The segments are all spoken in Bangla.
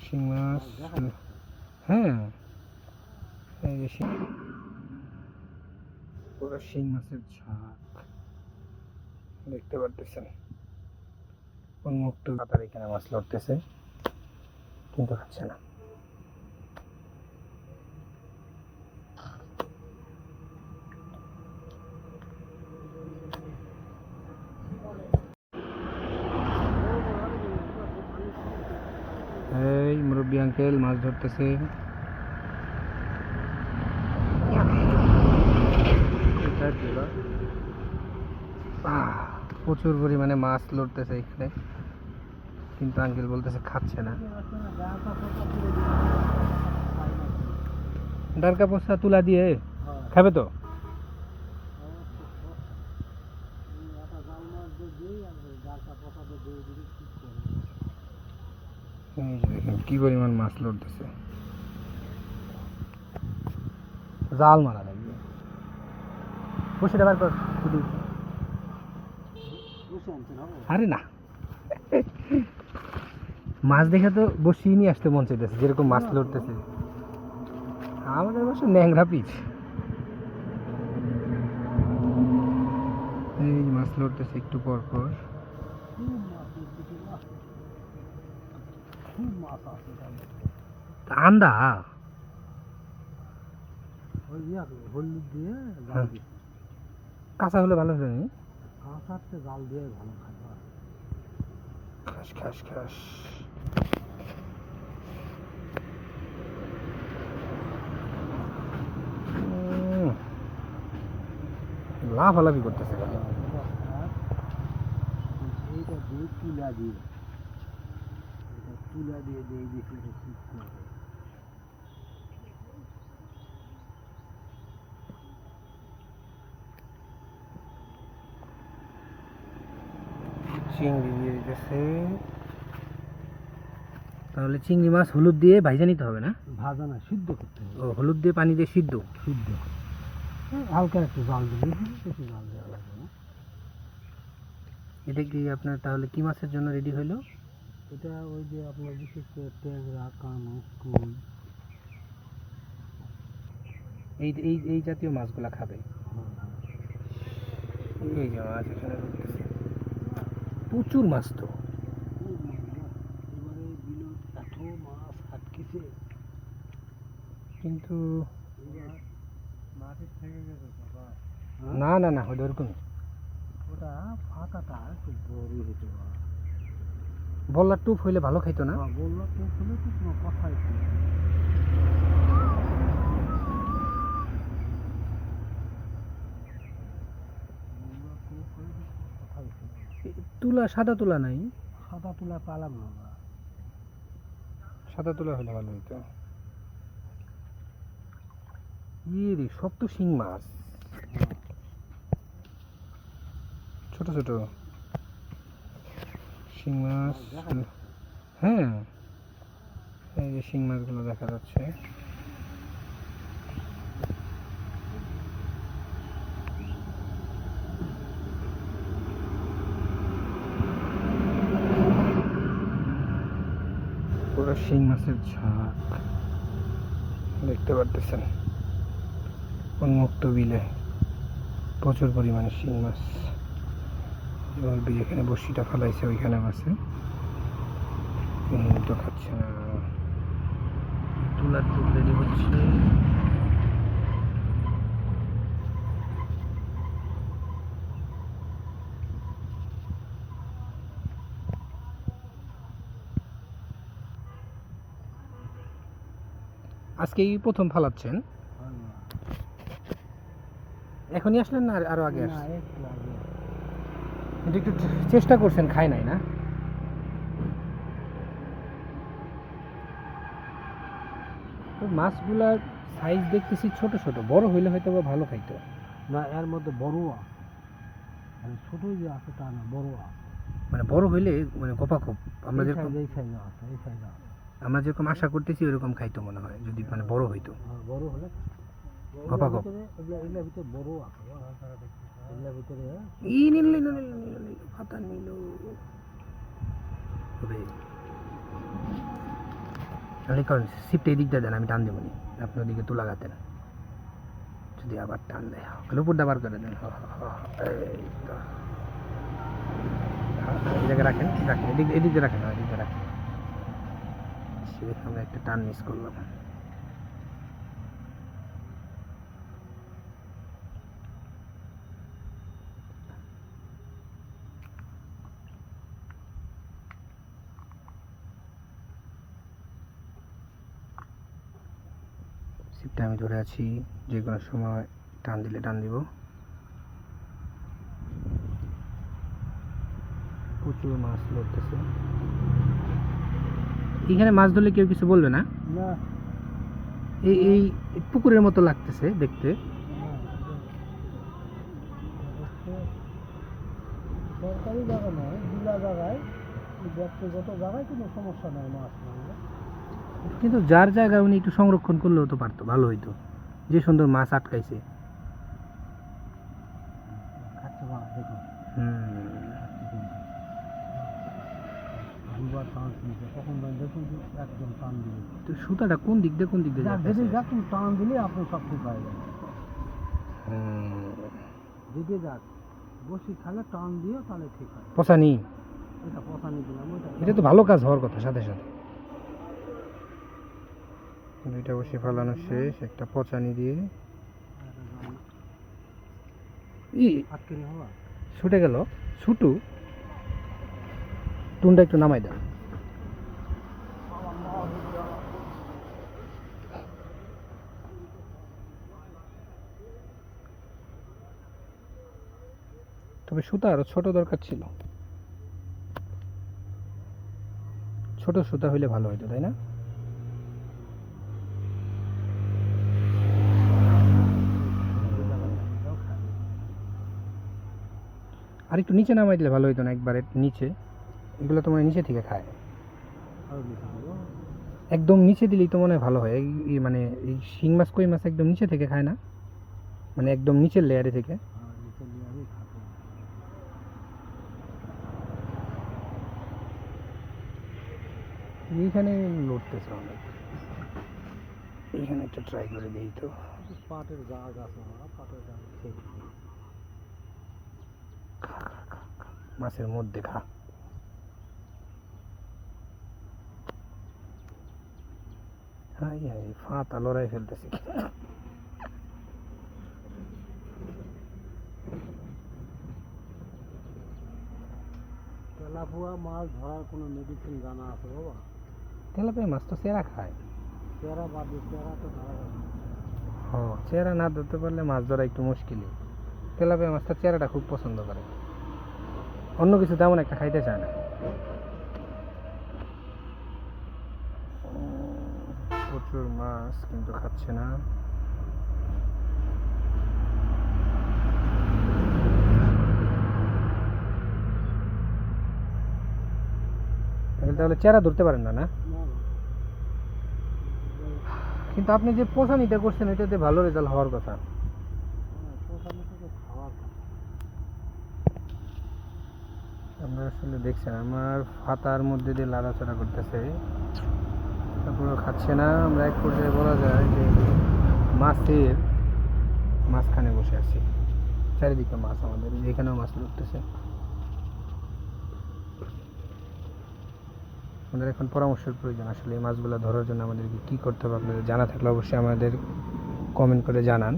শিং মাছ, হ্যাঁ এই যে পুরো শিং মাছের ঝাঁক দেখতে পারতেছেন। উন্মুক্ত কাতার এখানে মাছ লড়তেছে কিন্তু খাচ্ছে না। এই মুরব্বী আঙ্কেল মাছ ধরতেছে। প্রচুর পরিমাণে মাছ লড়তেছে এখানে, কিন্তু আঙ্কেল বলতেছে খাচ্ছে না। ডারকা পোস্তা তুলা দিয়ে খাবে তো? দেখেন কি পরিমাণ মাছ লড়তেছে। জাল মারা লাগবে। বসে বার কর। আরে না, মাছ দেখে তো বসিয়ে নিয়ে আসতে মন চাইতেছে, যেরকম মাছ লড়তেছে। আমাদের বাসা ন্যাংরা পিচ। এই মাছ লড়তেছে একটু পর পর। আন্দা হলুদ দিয়ে কাঁচা হলে ভালো হবে। কাঁচাতে জাল দিয়ে ভালো খাবে। খাস খাস খাস। লাফালাফি করতেছে। এইটা দিয়ে তুলা দিয়ে দেখি ঠিক করবে। চিংড়ি দিয়ে দিতেছে। তাহলে চিংড়ি মাছ হলুদ দিয়ে ভাজা নিতে হবে না? ভাজা না, সিদ্ধ করতে হবে। ও, হলুদ দিয়ে পানি দিয়ে সিদ্ধ সিদ্ধ হালকা একটু জল দিবি, বেশি জল দেওয়া লাগবে না। এটা কি আপনার তাহলে কি মাছের জন্য রেডি হলো? এটা ওই যে আপনার বিশেষ করে ট্যাংরা, কানস, কই, এই এই এই জাতীয় মাছগুলা খাবে। এই যে মাছ এখানে প্রচুর মাছ তো। কিন্তু না না না, ওটা ওরকমই। ওটা ফাঁকাটা একটু বড়ই হতে পারে। বল্লার টুপ হইলে ভালো খাইতো না? বল্লার টুপ হলে তো কোনো কথাই ছিল। তুলা, সাদা তুলা নাই? সাদা তুলা পালাম না। সাদা তুলা হলে ভালো হইতো। ইয়ে সব তো শিং মাছ, ছোট ছোট শিং মাছ। হ্যাঁ, এই যে শিং মাছগুলো দেখা যাচ্ছে। পুরো শিং মাছের ঝাঁক দেখতে পারতেছেন। উন্মুক্ত বিলে প্রচুর পরিমাণে শিং মাছ। যেখানে বড়শিটা ফেলাইছে ওইখানে আছে, তো খাচ্ছে না। তুলার টুপ রেডি হচ্ছে। আজকে প্রথম ফালাচ্ছেন? এখনই আসলেন না আরো আগে? একটু চেষ্টা করছেন, খায় নাই না? মাছগুলার সাইজ দেখতেছি ছোট ছোট, বড় হইলে হয়তো বা ভালো খাইতো না। এর মধ্যে বড় মানে ছোট যে আছে তা না, বড় মানে বড় হইলে মানে গোপা খুব। আমরা যেরকম আমরা যেরকম আশা করতেছি ওইরকম খাইতো মনে হয়, যদি মানে বড় হইতো। বড় হলে বাবা গো এগুলোর ভিতরে বড় আছে এগুলোর ভিতরে ই নিল ফাতা নিল কারণ সিপটা এই দিকটা দেন, আমি টান দেবো নি, আপনি ওদিকে তুলা গাতেন, যদি আবার টান দেয় তাহলে উপরটা বার করে দেন। এই তো এই জায়গায় রাখেন রাখেন, এদিকে রাখেন, এদিকে রাখেন। আমরা একটা টান মিস করলাম। সিপটা আমি ধরে আছি, যে কোনো সময় টান দিলে টান দিব। প্রচুর মাছ ধরতেছে এখানে। মাছ ধরলে কেউ কিছু বলবে না? না, এই পুকুরের মতো লাগতেছে দেখতে। সরকারি জায়গা নয়, জেলা জায়গায়, ব্যক্তিগত জায়গায় কোনো সমস্যা নেই মাছ মারলে। কিন্তু যার জায়গায় উনি একটু সংরক্ষণ করলেও তো পারতো, ভালো হইতো। যে সুন্দর মাছ আটকাইছে। দুবার টান দিয়েছে, তখন দেখুন একদম টান দিয়ে তো সুতাটা কোন দিক দিয়ে দেখুন টান দিলে আপনি সব ঠিক হয়ে যাবে। দিকে যাক, বসি খালে টান দিও তাহলে ঠিক হয়। পচানি, এটা পচানি দিলাম, এটা তো ভালো কাজ হওয়ার কথা সাথে সাথে। দুইটা বসি ফেলানো শেষ, একটা পচানি দিয়ে আটকে নি হওয়া ছুটে গেল। ছুটু টুনটা একটু নামাই দেন। তবে সুতা আরো ছোট দরকার ছিল, ছোট সুতা হইলে ভালো হইতো, তাই না? আর একটু নিচে নামাই দিলে ভালো হইতো না? একবারে নিচে, এগুলো তো মনে হয় নিচে থেকে খায়। একদম নিচে দিলেই তো মনে হয় ভালো হয়। এই মানে এই শিং মাছ কই মাছ একদম নিচে থেকে খায় না, মানে একদম নিচের লেয়ারে থেকে। এইখানে লড়তেছে অনেক, এইখানে একটা ট্রাই করে দিই তো। পাটের গাছ আছে, পাটের গাছ মাছের মধ্যে খা। হাই হাই, ফাতা লড়াই ফেলতেছি। তেলাপুয়া মাছ ধরার কোনো মেডিসিন জানা আছে বাবা? তেলাপিয়া মাছ তো চেরা খায়। চেরা বাদ দিয়ে, চেরা তো ধরা যাবে না। হ্যাঁ, চেরা না ধরতে পারলে মাছ ধরা একটু মুশকিলই। তেলাপিয়া মাছটা চেরাটা খুব পছন্দ করে, অন্য কিছু তেমন একটা খাইতে চায় না। প্রচুর মাছ কিন্তু খাচ্ছে না। তাহলে চেরা ধরতে পারেন না? না, কিন্তু আপনি যে পোষানিটা করছেন এটাতে ভালো রেজাল্ট হওয়ার কথা। আপনারা আসলে দেখছেন আমার ফাতার মধ্যে দিয়ে লাড়াচাড়া করতেছে, তারপরে খাচ্ছে না। আমরা এক পর্যায়ে বলা যায় যে মাছের মাঝখানে বসে আছি, চারিদিকে মাছ, আমাদের এখানেও মাছ উঠতেছে। আমাদের এখন পরামর্শের প্রয়োজন, আসলে এই মাছগুলো ধরার জন্য আমাদেরকে কী করতে হবে। আপনাদের জানা থাকলে অবশ্যই আমাদের কমেন্ট করে জানান।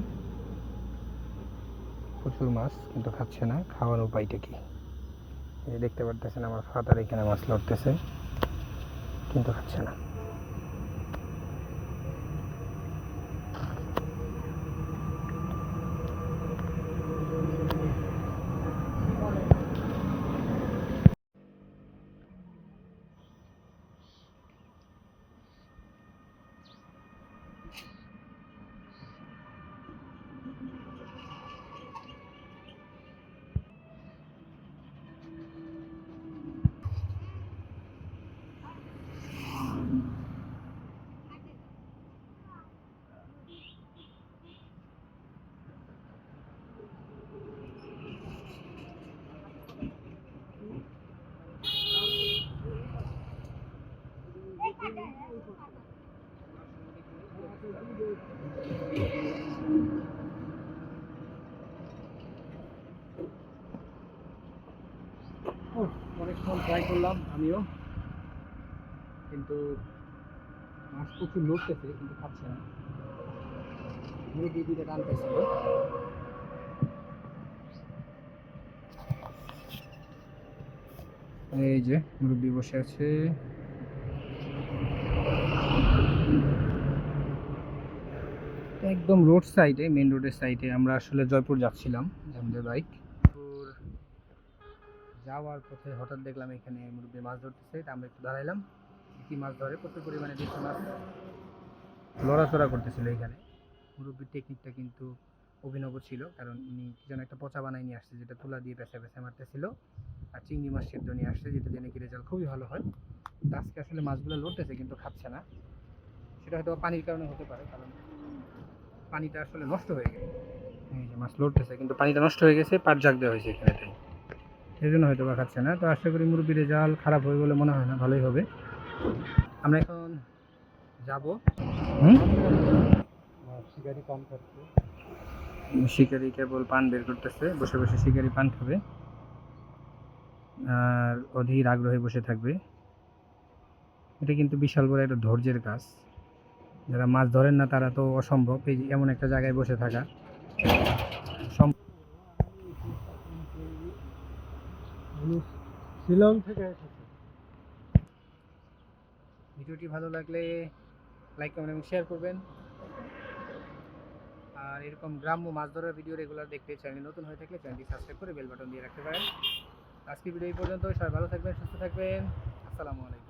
প্রচুর মাছ কিন্তু খাচ্ছে না, খাওয়ার উপায়টা কি? এই দেখতে পারতেছেন আমার ফাতার এখানে মাছ লড়তেছে কিন্তু খাচ্ছে না। ট্রাই করলাম আমিও, কিন্তু মাছ প্রচুর লড়তেছে কিন্তু খাচ্ছে না। মুরগি দিতে টান পাইছিল। এই যে মুরব্বি বসে আছে। একদম রোড সাইডে, মেন রোডের সাইডে আমরা আসলে জয়পুর যাচ্ছিলাম আমাদের বাইক। যাওয়ার পথে হঠাৎ দেখলাম এখানে মুরব্বি মাছ ধরতেছে, তা আমরা একটু দাঁড়াইলাম। কি মাছ ধরে, প্রচুর পরিমাণে দেশি মাছ লড়াচড়া করতেছিল এখানে। মুরব্বির টেকনিকটা কিন্তু অভিনব ছিল, কারণ উনি কি যেন একটা পচা বানাই নিয়ে আসছে, যেটা তুলা দিয়ে পেঁচা পেঁচা মারতেছিল, আর চিংড়ি মাছ সেদ্ধ নিয়ে আসছে, যেটা দিয়ে নাকি রেজাল্ট খুবই ভালো হয়। তো আজকে আসলে মাছগুলো লড়তেছে কিন্তু খাচ্ছে না। সেটা হয়তো পানির কারণে হতে পারে, কারণ পানিটা আসলে নষ্ট হয়ে গেছে। এই যে মাছ লড়তেছে কিন্তু পানিটা নষ্ট হয়ে গেছে, পাট জাগ দেওয়া হয়েছে এখানে, তাই সেই জন্য হয়তো বা খাচ্ছে না। তো আশা করি মুরব্বির রেজাল্ট খারাপ হবে বলে মনে হয় না, ভালোই হবে। আমরা এখন যাব। শিকারি পান খাচ্ছে। শিকারি কেবল পান বের করতেছে, বসে বসে শিকারি পান খাবে আর অধীর আগ্রহে বসে থাকবে। এটা কিন্তু বিশাল বড় একটা ধৈর্যের কাজ। যারা মাছ ধরেন না তারা তো অসম্ভব এই এমন একটা জায়গায় বসে থাকা। শিলং থেকে এসেছে। ভিডিওটি ভালো লাগলে লাইক কমেন্ট এবং শেয়ার করবেন। আর এরকম গ্রাম্য মাছ ধরার ভিডিও রেগুলার দেখতে চ্যানেল নতুন হয়ে থাকলে চ্যানেলটি সাবস্ক্রাইব করে বেল বাটন দিয়ে রাখতে পারেন। আজকের ভিডিও এই পর্যন্ত। সবাই ভালো থাকবেন, সুস্থ থাকবেন। আসসালামু আলাইকুম।